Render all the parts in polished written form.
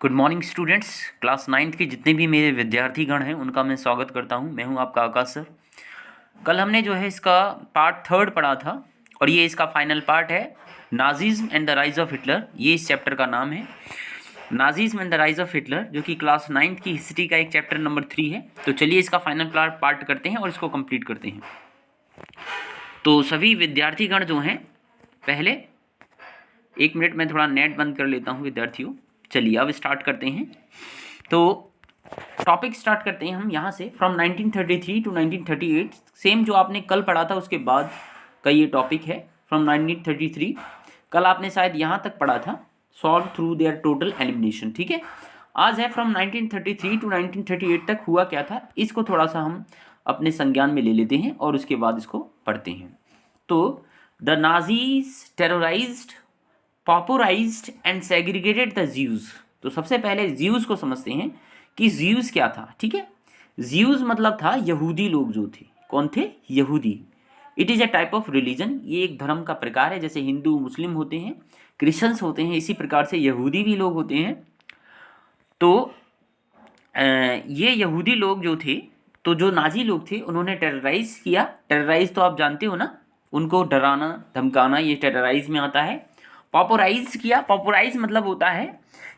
Good morning students. Class ninth के जितने भी मेरे विद्यार्थीगण हैं उनका मैं स्वागत करता हूं। मैं हूं आपका आकाश सर। कल हमने जो है इसका पार्ट थर्ड पढ़ा था और ये इसका फाइनल पार्ट है, Nazism and the rise of Hitler. ये इस चैप्टर का नाम है, Nazism and the rise of Hitler, जो कि क्लास नाइन्थ की हिस्ट्री का एक चैप्टर नंबर 3 है। तो चलिए इसका फाइनल पार्ट करते हैं और इसको कंप्लीट करते हैं। तो सभी विद्यार्थीगण जो हैं, पहले 1 मिनट में थोड़ा नेट बंद कर लेता हूँ विद्यार्थियों। चलिए अब स्टार्ट करते हैं। तो टॉपिक स्टार्ट करते हैं हम यहाँ से, फ्रॉम 1933 टू 1938। सेम जो आपने कल पढ़ा था उसके बाद का ये टॉपिक है, फ्रॉम 1933। कल आपने शायद यहाँ तक पढ़ा था, solve through their total elimination. ठीक है, आज है फ्रॉम 1933 टू 1938 तक हुआ क्या था, इसको थोड़ा सा हम अपने संज्ञान में ले लेते हैं और उसके बाद इसको पढ़ते हैं। तो the Nazis terrorised, popularised and segregated the Jews. तो सबसे पहले ज्यूज को समझते हैं कि ज्यूज क्या था। ठीक है, ज्यूज मतलब था यहूदी लोग जो थे। कौन थे? यहूदी। It is a type of religion, ये एक धर्म का प्रकार है। जैसे हिंदू मुस्लिम होते हैं, क्रिश्चियंस होते हैं, इसी प्रकार से यहूदी भी लोग होते हैं। तो ये यहूदी लोग जो थे, तो जो नाजी लोग थे उन्होंने टेरराइज किया। टेरराइज तो आप जानते हो ना, उनको डराना धमकाना, ये टेरराइज में आता है। पॉपुलाइज किया, पॉपुलाइज मतलब होता है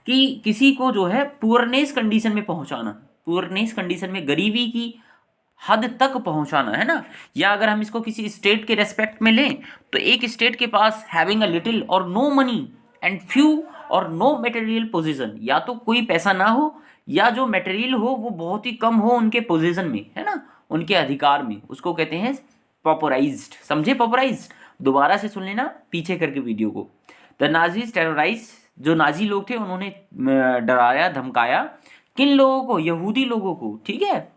कि किसी को जो है पुअरनेस कंडीशन में पहुंचाना, पुअरनेस कंडीशन में गरीबी की हद तक पहुंचाना, है ना। या अगर हम इसको किसी स्टेट के रेस्पेक्ट में लें तो एक स्टेट के पास हैविंग अ लिटिल और नो मनी एंड फ्यू और नो मटेरियल पोजीशन, या तो कोई पैसा ना हो या जो मटेरियल हो वो बहुत ही कम हो उनके पोजीशन में, है ना, उनके अधिकार में, उसको कहते हैं पॉपुलाइज्ड। समझे? पॉपुलाइज्ड दोबारा से सुन लेना पीछे करके वीडियो को। द नाजीज टेरराइज, जो नाजी लोग थे उन्होंने डराया धमकाया किन लोगों को? यहूदी लोगों को। ठीक है,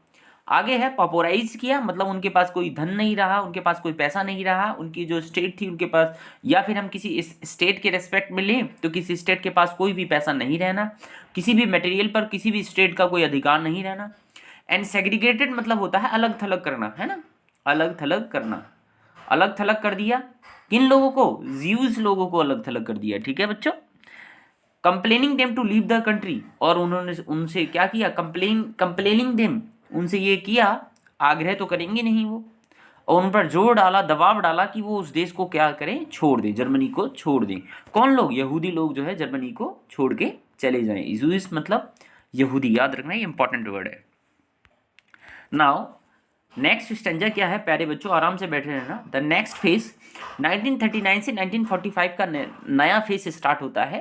आगे है पॉपुलाइज किया, मतलब उनके पास कोई धन नहीं रहा, उनके पास कोई पैसा नहीं रहा, उनकी जो स्टेट थी उनके पास, या फिर हम किसी स्टेट के रेस्पेक्ट में लें तो किसी स्टेट के पास कोई भी पैसा नहीं रहना, किसी भी मटेरियल पर किसी भी स्टेट का कोई अधिकार नहीं रहना। एंड सेग्रीगेटेड मतलब होता है अलग थलग करना, है ना, अलग थलग करना। अलग थलग कर दिया किन लोगों को? ज्यूज लोगों को अलग थलग कर दिया। ठीक है बच्चों, complaining them to leave the country, और उन्होंने उनसे क्या किया? कंप्लेनिंग देम, उनसे ये किया, आग्रह तो करेंगे नहीं वो, और उन पर जोर डाला, दबाव डाला कि वो उस देश को क्या करें? छोड़ दें, जर्मनी को छोड़ दें। कौन लोग? यहूदी लोग जो है जर्मनी को छोड़ के चले जाएं। ज्यूज मतलब यहूदी, याद रखना, ये इंपॉर्टेंट वर्ड है। नाउ नेक्स्ट स्टेंजा क्या है? प्यारे बच्चों आराम से बैठे रहना। द नेक्स्ट फेज 1939 से 1945 का नया फेज स्टार्ट होता है,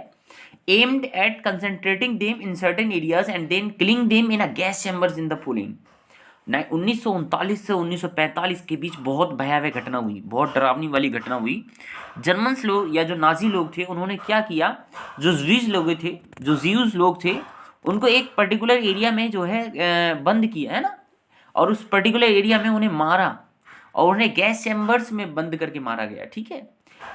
aimed at concentrating them in certain areas and then killing them in a gas chambers in the Poland. 1939 से 1945 के बीच बहुत भयावह घटना हुई, बहुत डरावनी वाली घटना हुई। जर्मन्स लोग या जो नाजी लोग थे उन्होंने क्या किया? जो ज्यूज लोग थे, जो ज्यूज लोग थे उनको एक पर्टिकुलर एरिया में जो है बंद किया, है ना, और उस पर्टिकुलर एरिया में उन्हें मारा और उन्हें गैस चैम्बर्स में बंद करके मारा गया। ठीक है,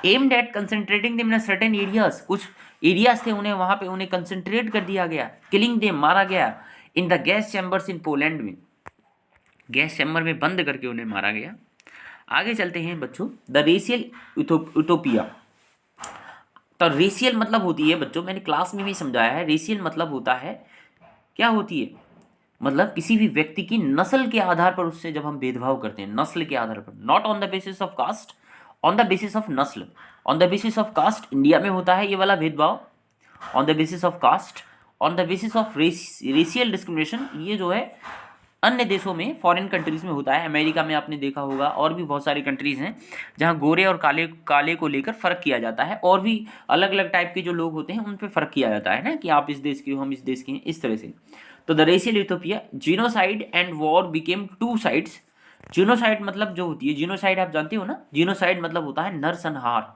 aimed at concentrating them in certain areas, कुछ एरियाज थे उन्हें वहां पे उन्हें कंसंट्रेट कर दिया गया, किलिंग देम मारा गया, in the gas chambers in Poland में, गैस चैम्बर में बंद करके उन्हें मारा गया। आगे चलते हैं बच्चों, द रेशियल यूटोपिया। तो रेशियल मतलब होती है बच्चों, मैंने क्लास में भी समझाया है, रेशियल मतलब होता है, क्या होती है? मतलब किसी भी व्यक्ति की नस्ल के आधार पर उससे जब हम भेदभाव करते हैं, नस्ल के आधार पर, not on the basis of caste, on the basis of नस्ल। On the basis of caste India में होता है ये वाला भेदभाव, on the basis of caste, on the basis of racial discrimination, ये जो है अन्य देशों में, फॉरेन कंट्रीज में होता है। अमेरिका में आपने देखा होगा, और भी बहुत सारी कंट्रीज हैं जहाँ गोरे और काले काले को लेकर फ़र्क किया जाता है, और भी अलग अलग टाइप के जो लोग होते हैं उन पर फ़र्क किया जाता है ना, कि आप इस देश के हो, हम इस देश के हैं, इस तरह से। तो the racial utopia, genocide and war became two sides. Genocide मतलब जो होती है, जीनोसाइड आप जानते हो ना, जीनोसाइड मतलब होता है नरसंहार।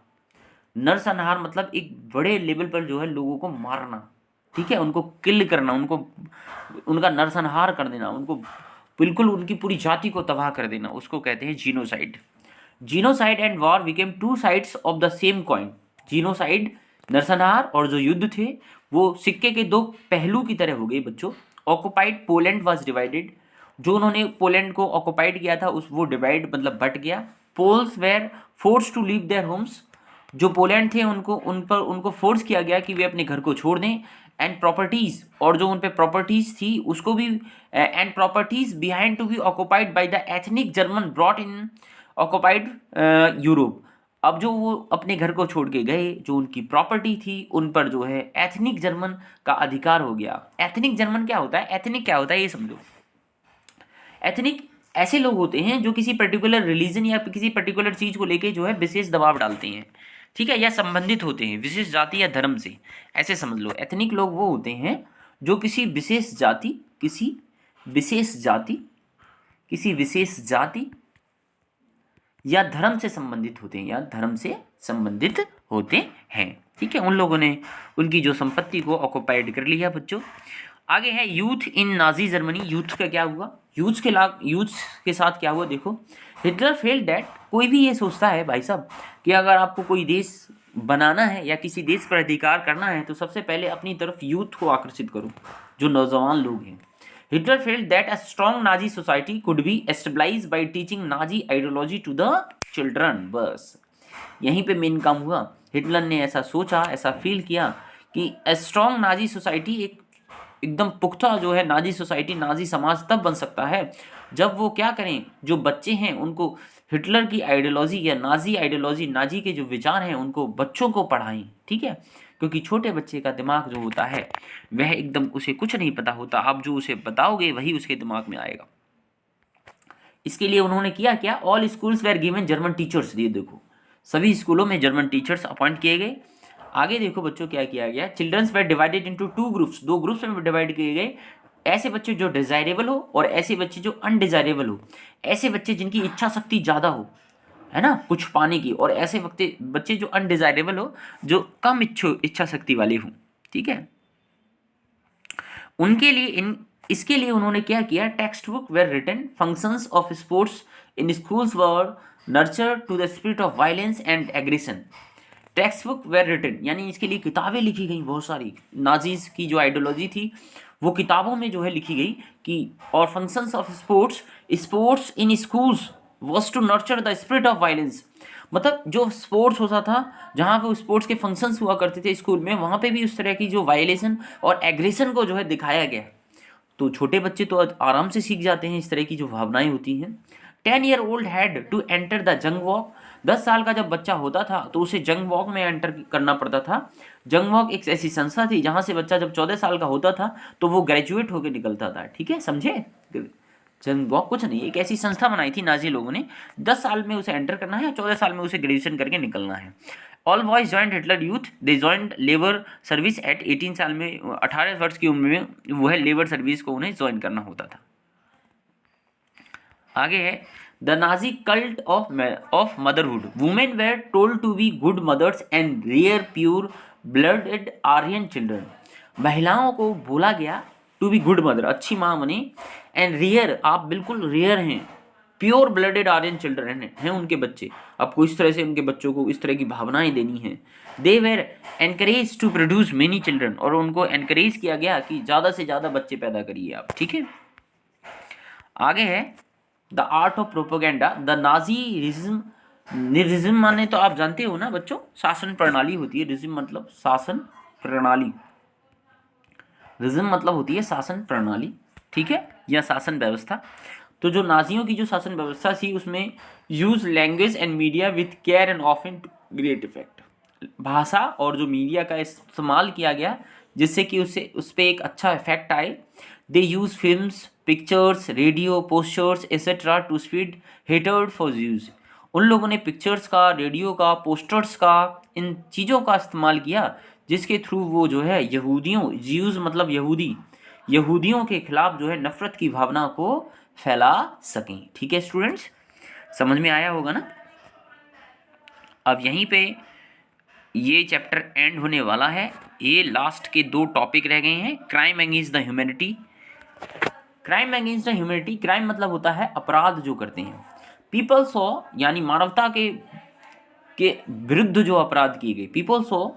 नरसंहार मतलब एक बड़े लेवल पर जो है लोगों को मारना, ठीक है, उनको किल करना, उनको उनका नरसंहार कर देना, उनको बिल्कुल उनकी पूरी जाति को तबाह कर देना, उसको कहते हैं genocide. Genocide and war became two sides of the same coin. Genocide नरसंहार और जो युद्ध थे वो सिक्के के दो पहलू की तरह हो गए बच्चों। ऑक्युपाइड पोलैंड वाज डिवाइडेड, जो उन्होंने पोलैंड को ऑक्युपाइड किया था उस वो डिवाइड मतलब बट गया। Poles were forced to leave their homes, जो पोलैंड थे उनको फोर्स किया गया कि वे अपने घर को छोड़ दें। एंड प्रॉपर्टीज, और जो उन पे प्रॉपर्टीज थी उसको भी, and properties behind to be occupied by the ethnic German brought in occupied Europe. अब जो वो अपने घर को छोड़ के गए, जो उनकी प्रॉपर्टी थी उन पर जो है एथनिक जर्मन का अधिकार हो गया। एथनिक जर्मन क्या होता है, एथनिक क्या होता है ये समझो। एथनिक ऐसे लोग होते हैं जो किसी पर्टिकुलर रिलीजन या किसी पर्टिकुलर चीज को लेके जो है विशेष दबाव डालते हैं, ठीक है, या संबंधित होते हैं विशेष जाति या धर्म से, ऐसे समझ लो। एथनिक लोग वो होते हैं जो किसी विशेष जाति, किसी विशेष जाति, किसी विशेष जाति या धर्म से संबंधित होते हैं, या धर्म से संबंधित होते हैं, ठीक है। उन लोगों ने उनकी जो संपत्ति को ऑक्युपाइड कर लिया बच्चों। आगे है youth in Nazi Germany. Youth का क्या हुआ, यूथ के साथ क्या हुआ देखो। हिटलर फेल्ड दैट, कोई भी ये सोचता है भाई साहब कि अगर आपको कोई देश बनाना है या किसी देश पर अधिकार करना है तो सबसे पहले अपनी तरफ यूथ को आकर्षित करो, जो नौजवान लोग हैं। Hitler felt that a strong Nazi society could be established by teaching Nazi ideology to the children. बस यहीं पे मेन काम हुआ। हिटलर ने ऐसा सोचा, ऐसा फील किया कि स्ट्रॉन्ग नाजी सोसाइटी, एकदम पुख्ता जो है नाजी सोसाइटी, नाजी समाज तब बन सकता है जब वो क्या करें, जो बच्चे हैं उनको हिटलर की आइडियोलॉजी या नाजी आइडियोलॉजी, नाजी के जो विचार हैं उनको बच्चों को पढ़ाएं, ठीक है। क्योंकि छोटे बच्चे का दिमाग जो होता है वह एकदम, उसे कुछ नहीं पता होता, आप जो उसे बताओगे वही उसके दिमाग में आएगा। इसके लिए उन्होंने किया क्या, all schools were given German teachers. ये देखो सभी स्कूलों में जर्मन टीचर्स अपॉइंट किए गए। आगे देखो बच्चों क्या किया गया, childrens were divided into 2 groups, 2 groups में डिवाइड किए गए। ऐसे बच्चे जो डिजायरेबल हो और ऐसे बच्चे जो अनडिजायरेबल हो। ऐसे बच्चे जिनकी इच्छा शक्ति ज़्यादा हो, है ना, कुछ पाने की, और ऐसे बच्चे जो अनडिजायरेबल हो, जो कम इच्छा शक्ति वाले हों, ठीक है। उनके लिए इसके लिए उन्होंने क्या किया, text book were written, functions of sports in schools were nurture to the spirit of violence and aggression. Text book were written यानी इसके लिए किताबें लिखी गई बहुत सारी। नाजीज की जो आइडियोलॉजी थी वो किताबों में जो है लिखी गई कि, और functions of sports in schools was to nurture the spirit of violence. मतलब जो स्पोर्ट्स होता था, जहाँ पे स्पोर्ट्स के फंक्शंस हुआ करते थे स्कूल में, वहाँ पे भी उस तरह की जो वायलेशन और एग्रेशन को जो है दिखाया गया। तो छोटे बच्चे तो आराम से सीख जाते हैं इस तरह की जो भावनाएं होती हैं। 10 year old had to enter the Jungvolk. 10 साल का जब बच्चा होता था तो उसे जंग वॉक में एंटर करना पड़ता था। जंग वॉक एक ऐसी संस्था थी जहाँ से बच्चा जब 14 साल का होता था तो वो ग्रेजुएट होकर निकलता था, ठीक है, समझे। जंग वॉक कुछ नहीं, एक ऐसी संस्था बनाई थी नाजी लोगों ने। 10 साल में उसे एंटर करना है, 14 साल में उसे ग्रेजुएशन करके निकलना है। All boys joint Hitler youth, दे जॉइंट लेबर सर्विस एट 18 साल में, 18 वर्ष की उम्र में वह लेबर सर्विस को उन्हें ज्वाइन करना होता था। आगे है the Nazi cult of motherhood. Women were told to be good mothers and rear pure blooded Aryan children. महिलाओं को बोला गया टू बी गुड मदर, अच्छी माँ बने, एंड रियर, आप बिल्कुल रियर हैं, प्योर ब्लडेड आर्यन चिल्ड्रन हैं उनके बच्चे। आपको इस तरह से उनके बच्चों को इस तरह की भावनाएं देनी है। They were encourage to produce many children, और उनको एनकरेज किया गया कि ज़्यादा से ज़्यादा बच्चे पैदा करिए आप, ठीक है। आगे है the art of propaganda. The Nazi rhythm माने तो आप जानते हो ना बच्चों, शासन प्रणाली होती है। रिज्म मतलब शासन प्रणाली, रिज्म मतलब होती है शासन प्रणाली, ठीक है, या शासन व्यवस्था। तो जो नाजियों की जो शासन व्यवस्था थी उसमें use language and media with care and often great effect. भाषा और जो मीडिया का इस्तेमाल किया गया जिससे कि उस पर एक अच्छा इफेक्ट आए। They use films, pictures, radio, posters etcetera to spread hatred for Jews. उन लोगों ने पिक्चर्स का, रेडियो का, पोस्टर्स का, इन चीज़ों का इस्तेमाल किया जिसके थ्रू वो जो है यहूदियों, ज्यूज मतलब यहूदी, यहूदियों के खिलाफ जो है नफरत की भावना को फैला सकें, ठीक है स्टूडेंट्स, समझ में आया होगा ना। अब यहीं पे ये चैप्टर एंड होने वाला है। ये लास्ट के 2 टॉपिक रह गए हैं। Crime against the humanity. Crime against the humanity, crime मतलब होता है अपराध जो करते हैं। पीपल सॉ यानी मानवता के विरुद्ध जो अपराध किए गए। People saw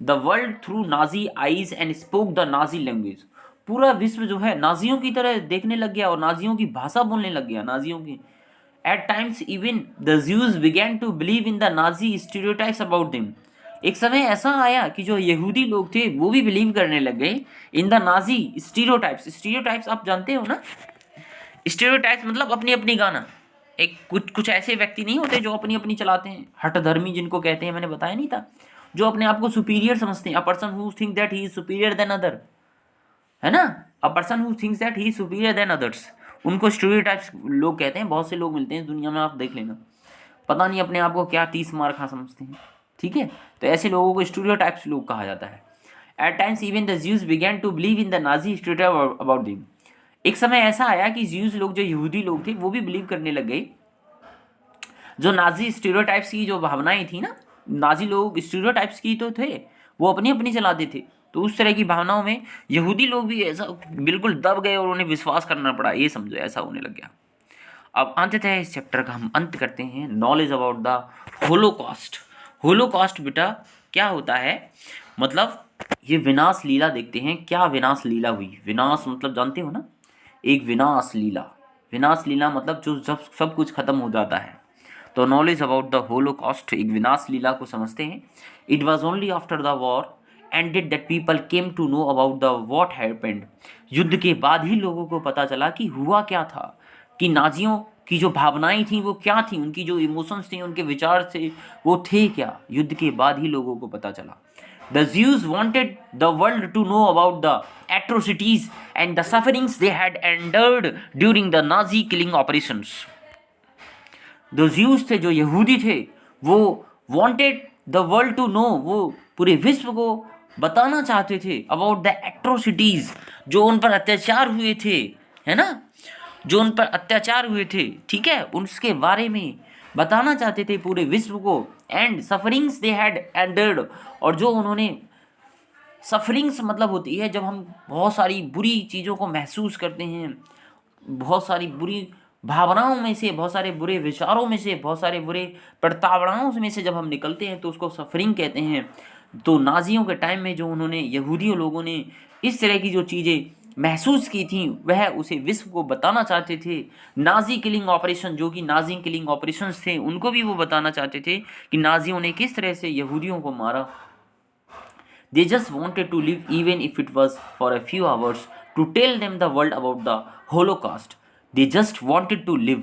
the world through Nazi eyes and spoke the Nazi language. पूरा विश्व जो है नाजियों की तरह देखने लग गया और नाजियों की भाषा बोलने लग गया, नाजियों की। At times even the Jews began to believe in the Nazi stereotypes about them. एक समय ऐसा आया कि जो यहूदी लोग थे वो भी बिलीव करने लग गए इन द नाजी स्टीरियोटाइप्स। स्टीरियोटाइप्स आप जानते हो ना, स्टीरियोटाइप्स मतलब अपनी अपनी गाना। एक कुछ ऐसे व्यक्ति नहीं होते जो अपनी अपनी चलाते हैं, हठधर्मी जिनको कहते हैं, मैंने बताया नहीं था, जो अपने आप को सुपीरियर समझते हैं। A person who think that he is superior than other, है ना, a person who thinks that he is superior than others, उनको स्टीरियोटाइप्स लोग कहते हैं। बहुत से लोग मिलते हैं दुनिया में, आप देख लेना, पता नहीं अपने आप को क्या 30 मार खा समझते हैं, ठीक है। तो ऐसे लोगों को स्टीरियोटाइप्स लोग कहा जाता है। At times even the Jews began to believe in the Nazi stereotype about them. एक समय ऐसा आया कि ज्यूज लोग, जो यहूदी लोग थे, वो भी बिलीव करने लग गए जो नाजी स्टीरियोटाइप्स की जो भावनाएं थी ना, नाजी लोग स्टीरियोटाइप्स की तो थे, वो अपनी अपनी चलाते थे। तो उस तरह की भावनाओं में यहूदी लोग भी ऐसा बिल्कुल दब गए और उन्हें विश्वास करना पड़ा, ये समझो, ऐसा होने लग गया। अब अंततः इस चैप्टर का हम अंत करते हैं, knowledge about the Holocaust. Holocaust बेटा क्या होता है, मतलब ये विनाश लीला देखते हैं, क्या विनाश लीला हुई। विनाश मतलब जानते हो ना, एक विनाश लीला। विनाश लीला मतलब जो जब सब कुछ खत्म हो जाता है। तो नॉलेज अबाउट द होलोकॉस्ट, एक विनाश लीला को समझते हैं। It was only after the war ended that people came to know about the what happened. युद्ध के बाद ही लोगों को पता चला कि हुआ क्या था, कि नाजियों की जो भावनाएं थी वो क्या थी, उनकी जो इमोशंस थे, उनके विचार थे, वो थे क्या। युद्ध के बाद ही लोगों को पता चला। The Jews wanted the world to know about the atrocities and the sufferings they had endured during the Nazi killing operations. The Jews थे, जो यहूदी थे, वो wanted the world to know, वो पूरे विश्व को बताना चाहते थे about the atrocities, जो उन पर अत्याचार हुए थे, है ना, जो उन पर अत्याचार हुए थे, ठीक है, उसके बारे में बताना चाहते थे पूरे विश्व को। एंड सफरिंग्स दे हैड एंडर्ड, और जो उन्होंने, सफरिंग्स मतलब होती है जब हम बहुत सारी बुरी चीज़ों को महसूस करते हैं, बहुत सारी बुरी भावनाओं में से, बहुत सारे बुरे विचारों में से, बहुत सारे बुरे प्रताड़नाओं में से जब हम निकलते हैं तो उसको सफरिंग कहते हैं। तो नाजियों के टाइम में जो उन्होंने, यहूदियों लोगों ने इस तरह की जो चीज़ें महसूस की थी, वह उसे विश्व को बताना चाहते थे। नाजी किलिंग ऑपरेशन, जो कि नाजी किलिंग ऑपरेशंस थे, उनको भी वो बताना चाहते थे कि नाजियों ने किस तरह से यहूदियों को मारा। They just wanted to live, even if it was for a few hours, to tell them the world about the Holocaust. They just wanted to live.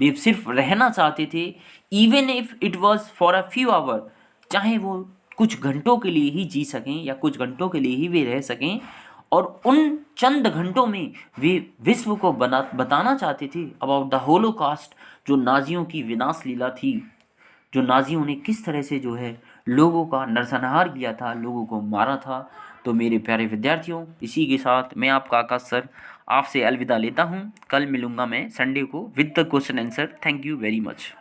वे सिर्फ रहना चाहते थे, even if it was for a few hours, चाहे वो कुछ घंटों के लिए ही जी सकें या कुछ घंटों के लिए ही वे रह सकें, और उन चंद घंटों में वे विश्व को बताना चाहते थे अबाउट द होलोकास्ट, जो नाजियों की विनाश लीला थी, जो नाजियों ने किस तरह से जो है लोगों का नरसंहार किया था, लोगों को मारा था। तो मेरे प्यारे विद्यार्थियों, इसी के साथ मैं आपका आकाश सर आपसे अलविदा लेता हूँ। कल मिलूँगा मैं संडे को with the question answer. Thank you very much.